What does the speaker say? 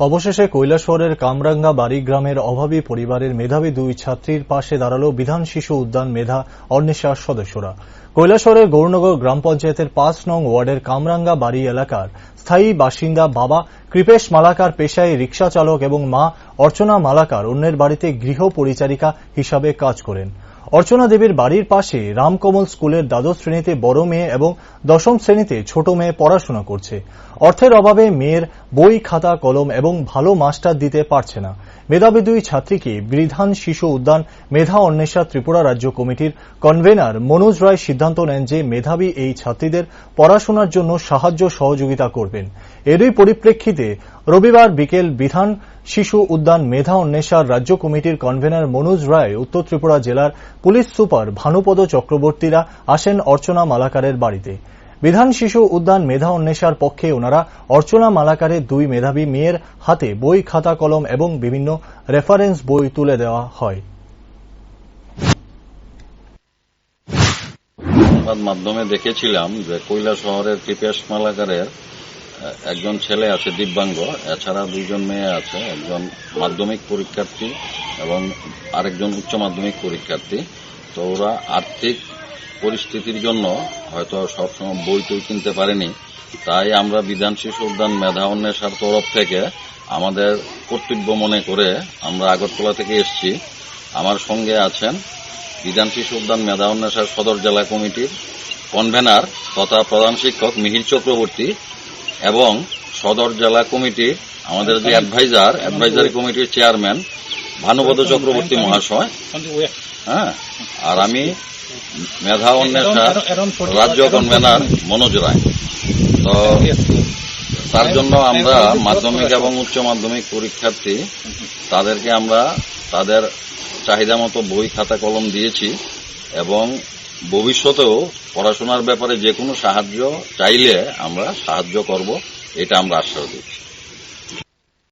অবশেষে কৈলাসহরের কামরাঙ্গা বাড়ি গ্রামের অভাবী পরিবারের মেধাবী দুই ছাত্রীর পাশে দাঁড়ালো বিধান শিশু উদ্যান মেধা অন্বেষার সদস্যরা। কৈলাসহরের গৌরনগর গ্রাম পঞ্চায়েতের ৫ নং ওয়ার্ডের কামরাঙ্গা বাড়ি এলাকার স্থায়ী বাসিন্দা বাবা কৃপেশ মালাকার পেশায় রিকশা চালক এবং মা অর্চনা মালাকার অন্যের বাড়িতে গৃহ পরিচারিকা হিসাবে কাজ করেন। অর্চনা দেবীর বাড়ির পাশে রামকমল স্কুলের দ্বাদশ শ্রেণীতে বড় মেয়ে এবং দশম শ্রেণীতে ছোট মেয়ে পড়াশোনা করছে। অর্থের অভাবে মেয়ের বই খাতা কলম এবং ভালো মাস্টার দিতে পারছে না। মেধাবী দুই ছাত্রীকে বিধান শিশু উদ্যান মেধা অন্বেষা ত্রিপুরা রাজ্য কমিটির কনভেনার মনোজ রায় সিদ্ধান্ত নেন যে মেধাবী এই ছাত্রীদের পড়াশোনার জন্য সাহায্য সহযোগিতা করবেন। এরই পরিপ্রেক্ষিতে রবিবার বিকেল বিধান শিশু উদ্যান মেধা অন্বেষার রাজ্য কমিটির কনভেনার মনোজ রায়, উত্তর ত্রিপুরা জেলার পুলিশ সুপার ভানুপদ চক্রবর্তীরা আসেন অর্চনা মালাকারের বাড়িতে। বিধান শিশু উদ্যান মেধা অন্বেষার পক্ষে ওনারা অর্চনা মালাকারের দুই মেধাবী মেয়ের হাতে বই খাতা কলম এবং বিভিন্ন রেফারেন্স বই তুলে দেওয়া হয়। সংবাদ মাধ্যমে দেখেছিলাম যে কৈলাসহরের কৃপেশ মালাকারের একজন ছেলে আছে দিব্যাঙ্গ, এছাড়া দুইজন মেয়ে আছে, একজন মাধ্যমিক পরীক্ষার্থী এবং আরেকজন উচ্চ মাধ্যমিক পরীক্ষার্থী। তো ওরা আর্থিক পরিস্থিতির জন্য হয়তো সবসময় বই টই কিনতে পারেনি, তাই আমরা বিধান শিশু উদ্যান মেধা অন্বেষার তরফ থেকে আমাদের কর্তব্য মনে করে আমরা আগরতলা থেকে এসেছি। আমার সঙ্গে আছেন বিধান শিশু উদ্যান মেধা অন্বেষার সদর জেলা কমিটির কনভেনার তথা প্রধান শিক্ষক মিহির চক্রবর্তী এবং সদর জেলা কমিটির আমাদের যে অ্যাডভাইজারি কমিটির চেয়ারম্যান ভানুপদ চক্রবর্তী মহাশয়, হ্যাঁ, আর আমি মেধা অন্বেষার রাজ্য কনভেনার মনোজ রায়। তো তার জন্য আমরা মাধ্যমিক এবং উচ্চ মাধ্যমিক পরীক্ষার্থী তাদেরকে আমরা তাদের চাহিদা মতো বই খাতা কলম দিয়েছি এবং ভবিষ্যতেও পড়াশোনার ব্যাপারে যে কোনো সাহায্য চাইলে আমরা সাহায্য করব, এটা আমরা আশ্বাস দিচ্ছি।